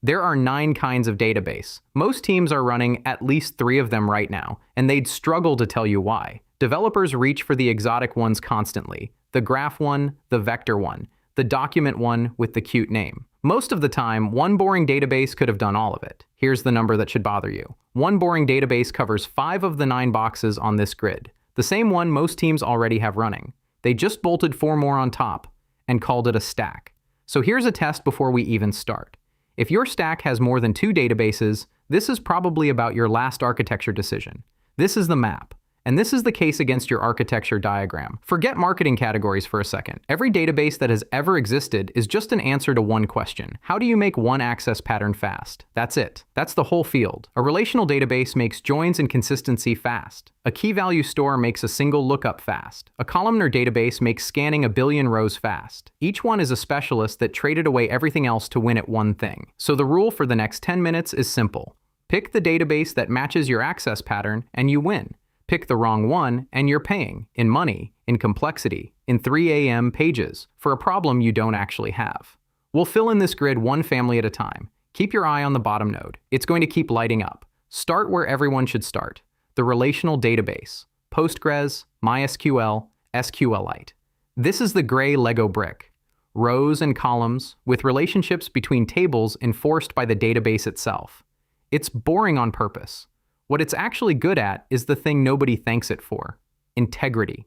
There are 9 kinds of database. Most teams are running at least 3 of them right now, and they'd struggle to tell you why. Developers reach for the exotic ones constantly. The graph one, the vector one, the document one with the cute name. Most of the time, one boring database could have done all of it. Here's the number that should bother you. One boring database covers 5 of the 9 boxes on this grid. The same one most teams already have running. They just bolted 4 more on top and called it a stack. So here's a test before we even start. If your stack has more than 2 databases, this is probably about your last architecture decision. This is the map. And this is the case against your architecture diagram. Forget marketing categories for a second. Every database that has ever existed is just an answer to one question. How do you make one access pattern fast? That's it. That's the whole field. A relational database makes joins and consistency fast. A key value store makes a single lookup fast. A columnar database makes scanning a billion rows fast. Each one is a specialist that traded away everything else to win at one thing. So the rule for the next 10 minutes is simple. Pick the database that matches your access pattern and you win. Pick the wrong one, and you're paying, in money, in complexity, in 3 a.m. pages, for a problem you don't actually have. We'll fill in this grid one family at a time. Keep your eye on the bottom node. It's going to keep lighting up. Start where everyone should start. The relational database. Postgres, MySQL, SQLite. This is the gray Lego brick. Rows and columns, with relationships between tables enforced by the database itself. It's boring on purpose. What it's actually good at is the thing nobody thanks it for: integrity.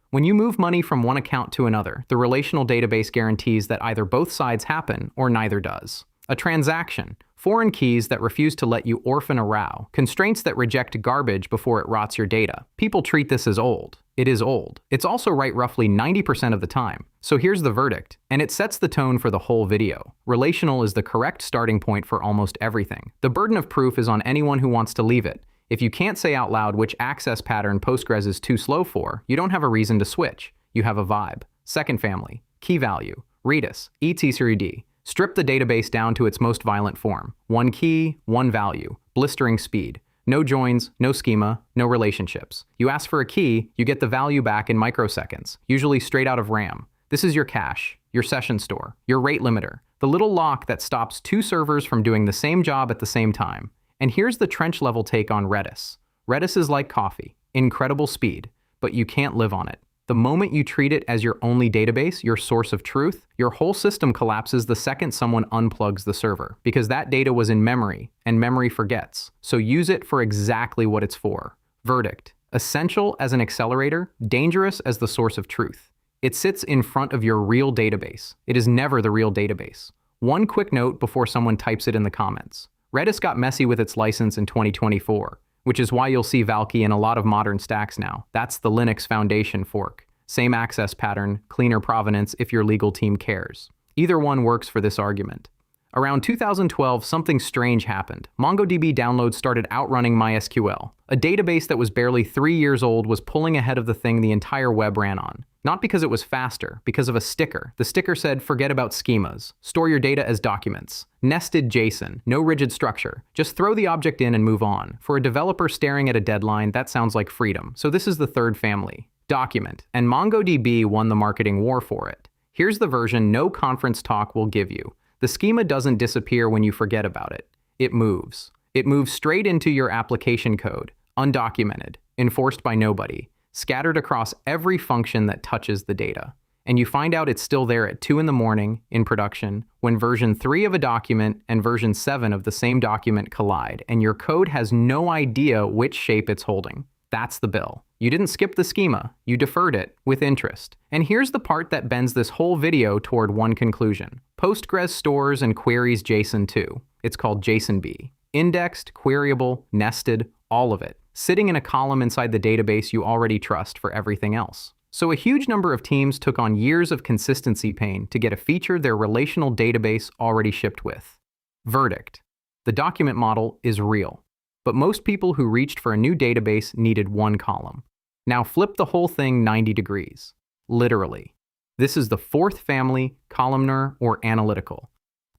When you move money from one account to another, the relational database guarantees that either both sides happen or neither does. A transaction, foreign keys that refuse to let you orphan a row, constraints that reject garbage before it rots your data. People treat this as old. It is old. It's also right roughly 90% of the time. So here's the verdict, and it sets the tone for the whole video. Relational is the correct starting point for almost everything. The burden of proof is on anyone who wants to leave it. If you can't say out loud which access pattern Postgres is too slow for, you don't have a reason to switch. You have a vibe. Second family. Key value. Redis. etc. Strip the database down to its most violent form. One key, one value. Blistering speed. No joins, no schema, no relationships. You ask for a key, you get the value back in microseconds, usually straight out of RAM. This is your cache, your session store, your rate limiter, the little lock that stops 2 servers from doing the same job at the same time. And here's the trench-level take on Redis. Redis is like coffee, incredible speed, but you can't live on it. The moment you treat it as your only database, your source of truth, your whole system collapses the second someone unplugs the server, because that data was in memory, and memory forgets. So use it for exactly what it's for. Verdict: essential as an accelerator, dangerous as the source of truth. It sits in front of your real database. It is never the real database. One quick note before someone types it in the comments. Redis got messy with its license in 2024. Which is why you'll see Valkey in a lot of modern stacks now. That's the Linux Foundation fork. Same access pattern, cleaner provenance if your legal team cares. Either one works for this argument. Around 2012, something strange happened. MongoDB downloads started outrunning MySQL. A database that was barely 3 years old was pulling ahead of the thing the entire web ran on. Not because it was faster, because of a sticker. The sticker said, forget about schemas. Store your data as documents. Nested JSON. No rigid structure. Just throw the object in and move on. For a developer staring at a deadline, that sounds like freedom. So this is the third family. Document. And MongoDB won the marketing war for it. Here's the version no conference talk will give you. The schema doesn't disappear when you forget about it. It moves. It moves straight into your application code, undocumented, enforced by nobody, scattered across every function that touches the data. And you find out it's still there at 2 in the morning in production when version 3 of a document and version 7 of the same document collide, and your code has no idea which shape it's holding. That's the bill. You didn't skip the schema, you deferred it with interest. And here's the part that bends this whole video toward one conclusion. Postgres stores and queries JSON too. It's called JSONB. Indexed, queryable, nested, all of it. Sitting in a column inside the database you already trust for everything else. So a huge number of teams took on years of consistency pain to get a feature their relational database already shipped with. Verdict: the document model is real. But most people who reached for a new database needed one column. Now flip the whole thing 90 degrees. Literally. This is the fourth family, columnar or analytical.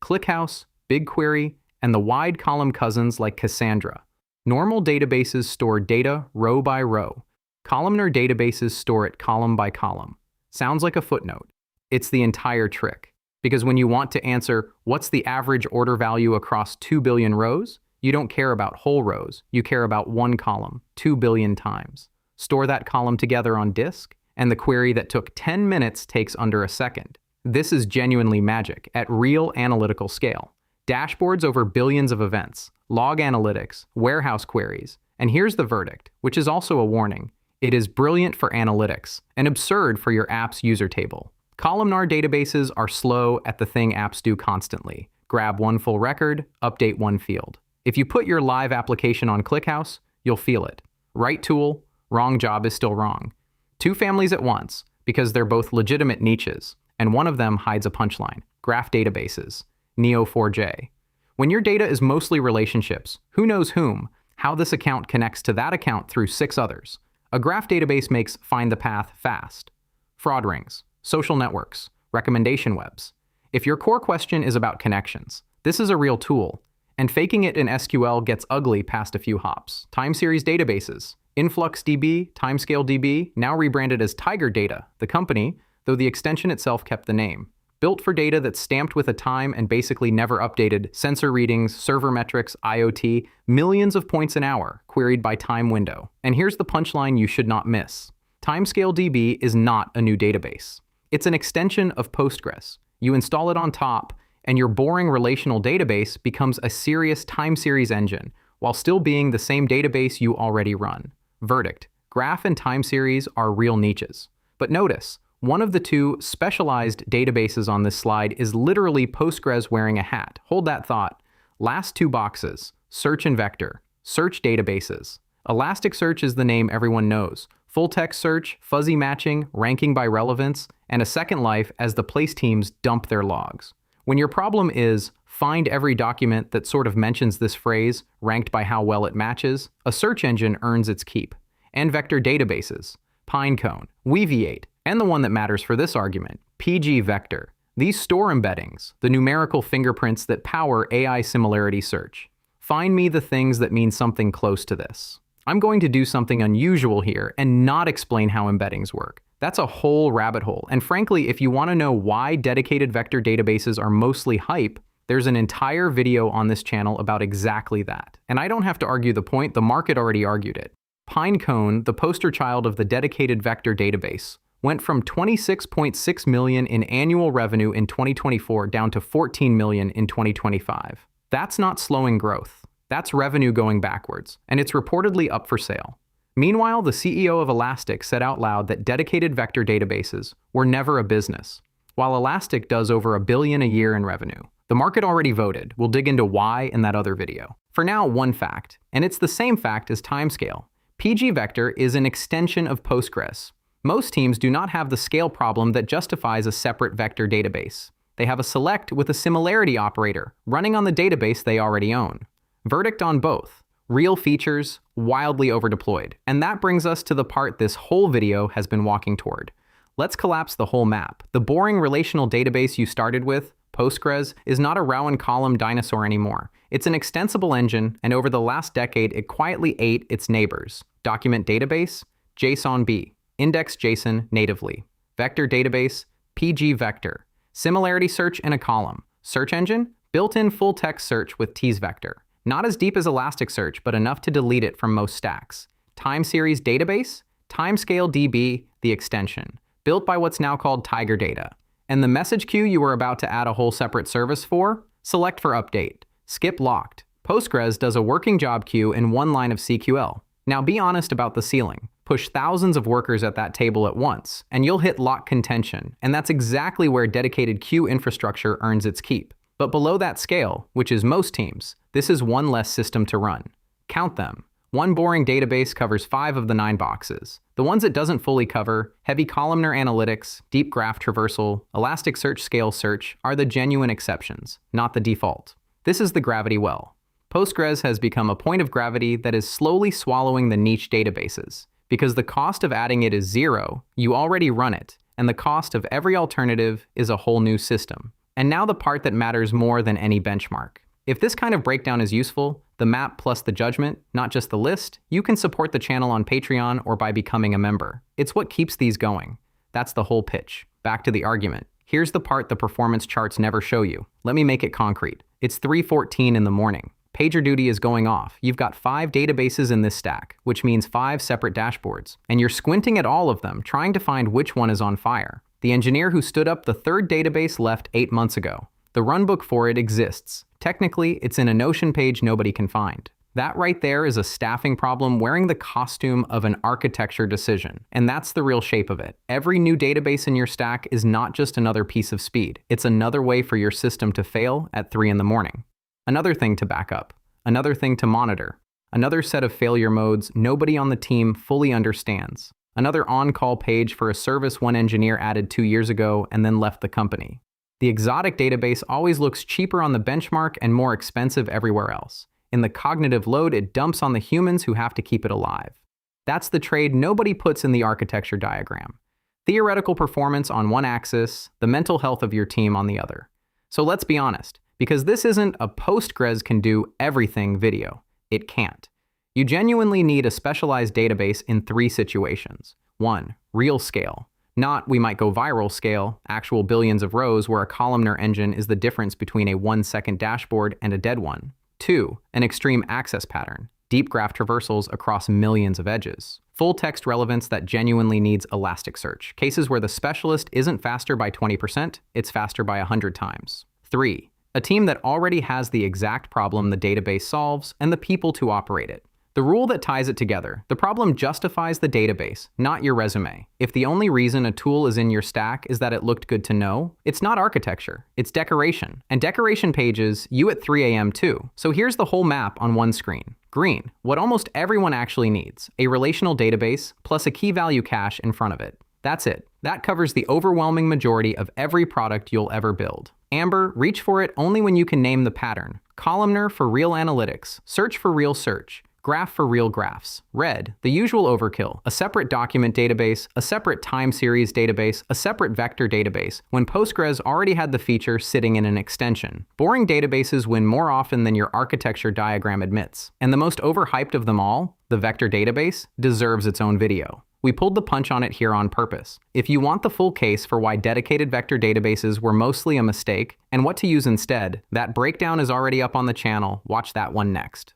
ClickHouse, BigQuery, and the wide column cousins like Cassandra. Normal databases store data row by row. Columnar databases store it column by column. Sounds like a footnote. It's the entire trick. Because when you want to answer, what's the average order value across 2 billion rows? You don't care about whole rows. You care about one column, 2 billion times. Store that column together on disk, and the query that took 10 minutes takes under a second. This is genuinely magic at real analytical scale. Dashboards over billions of events, log analytics, warehouse queries. And here's the verdict, which is also a warning. It is brilliant for analytics and absurd for your app's user table. Columnar databases are slow at the thing apps do constantly. Grab one full record, update one field. If you put your live application on ClickHouse, you'll feel it. Right tool, wrong job is still wrong. Two families at once, because they're both legitimate niches, and one of them hides a punchline. Graph databases, Neo4j. When your data is mostly relationships, who knows whom, how this account connects to that account through 6 others. A graph database makes find the path fast. Fraud rings, social networks, recommendation webs. If your core question is about connections, this is a real tool, and faking it in SQL gets ugly past a few hops. Time series databases, InfluxDB, TimescaleDB, now rebranded as Tiger Data, the company, though the extension itself kept the name. Built for data that's stamped with a time and basically never updated, sensor readings, server metrics, IoT, millions of points an hour, queried by time window. And here's the punchline you should not miss. TimescaleDB is not a new database. It's an extension of Postgres. You install it on top, and your boring relational database becomes a serious time series engine, while still being the same database you already run. Verdict: graph and time series are real niches. But notice, one of the two specialized databases on this slide is literally Postgres wearing a hat. Hold that thought. Last 2 boxes, search and vector, search databases. Elasticsearch is the name everyone knows. Full text search, fuzzy matching, ranking by relevance, and a second life as the place teams dump their logs. When your problem is find every document that sort of mentions this phrase, ranked by how well it matches, a search engine earns its keep. And vector databases, Pinecone, Weaviate, and the one that matters for this argument, pgvector. These store embeddings, the numerical fingerprints that power AI similarity search. Find me the things that mean something close to this. I'm going to do something unusual here and not explain how embeddings work. That's a whole rabbit hole. And frankly, if you want to know why dedicated vector databases are mostly hype, there's an entire video on this channel about exactly that. And I don't have to argue the point, the market already argued it. Pinecone, the poster child of the dedicated vector database, went from 26.6 million in annual revenue in 2024 down to 14 million in 2025. That's not slowing growth. That's revenue going backwards, and it's reportedly up for sale. Meanwhile, the CEO of Elastic said out loud that dedicated vector databases were never a business, while Elastic does over $1 billion a year in revenue. The market already voted. We'll dig into why in that other video. For now, one fact, and it's the same fact as timescale. pgvector is an extension of Postgres. Most teams do not have the scale problem that justifies a separate vector database. They have a select with a similarity operator running on the database they already own. Verdict on both: real features, wildly overdeployed. And that brings us to the part this whole video has been walking toward. Let's collapse the whole map. The boring relational database you started with, Postgres, is not a row and column dinosaur anymore. It's an extensible engine, and over the last decade, it quietly ate its neighbors. Document database, JSONB. Index JSON natively. Vector database, pgvector. Similarity search in a column. Search engine, built-in full-text search with teasvector. Not as deep as Elasticsearch, but enough to delete it from most stacks. Time series database, TimescaleDB, the extension, built by what's now called Tiger Data. And the message queue you were about to add a whole separate service for? Select for update. Skip locked. Postgres does a working job queue in one line of CQL. Now be honest about the ceiling. Push thousands of workers at that table at once, and you'll hit lock contention, and that's exactly where dedicated queue infrastructure earns its keep. But below that scale, which is most teams, this is one less system to run. Count them. One boring database covers 5 of the 9 boxes. The ones it doesn't fully cover, heavy columnar analytics, deep graph traversal, Elasticsearch scale search, are the genuine exceptions, not the default. This is the gravity well. Postgres has become a point of gravity that is slowly swallowing the niche databases. Because the cost of adding it is 0, you already run it, and the cost of every alternative is a whole new system. And now the part that matters more than any benchmark. If this kind of breakdown is useful, the map plus the judgment, not just the list, you can support the channel on Patreon or by becoming a member. It's what keeps these going. That's the whole pitch. Back to the argument. Here's the part the performance charts never show you. Let me make it concrete. It's 3:14 in the morning. Pager duty is going off. You've got 5 databases in this stack, which means 5 separate dashboards. And you're squinting at all of them, trying to find which one is on fire. The engineer who stood up the 3rd database left 8 months ago. The runbook for it exists. Technically, it's in a Notion page nobody can find. That right there is a staffing problem wearing the costume of an architecture decision. And that's the real shape of it. Every new database in your stack is not just another piece of speed. It's another way for your system to fail at 3 in the morning. Another thing to back up. Another thing to monitor. Another set of failure modes nobody on the team fully understands. Another on-call page for a service one engineer added 2 years ago and then left the company. The exotic database always looks cheaper on the benchmark and more expensive everywhere else. In the cognitive load, it dumps on the humans who have to keep it alive. That's the trade nobody puts in the architecture diagram. Theoretical performance on one axis, the mental health of your team on the other. So let's be honest, because this isn't a Postgres can do everything video. It can't. You genuinely need a specialized database in 3 situations. 1. Real scale. Not we might go viral scale, actual billions of rows where a columnar engine is the difference between a 1-second dashboard and a dead one. 2. An extreme access pattern. Deep graph traversals across millions of edges. Full text relevance that genuinely needs Elasticsearch. Cases where the specialist isn't faster by 20%, it's faster by 100 times. 3. A team that already has the exact problem the database solves and the people to operate it. The rule that ties it together, the problem justifies the database, not your resume. If the only reason a tool is in your stack is that it looked good to know, it's not architecture, it's decoration. And decoration pages, you at 3 a.m. too. So here's the whole map on one screen. Green, what almost everyone actually needs, a relational database plus a key value cache in front of it. That's it. That covers the overwhelming majority of every product you'll ever build. Amber, reach for it only when you can name the pattern. Columnar for real analytics, search for real search. Graph for real graphs. Red, the usual overkill, a separate document database, a separate time series database, a separate vector database, when Postgres already had the feature sitting in an extension. Boring databases win more often than your architecture diagram admits. And the most overhyped of them all, the vector database, deserves its own video. We pulled the punch on it here on purpose. If you want the full case for why dedicated vector databases were mostly a mistake and what to use instead, that breakdown is already up on the channel. Watch that one next.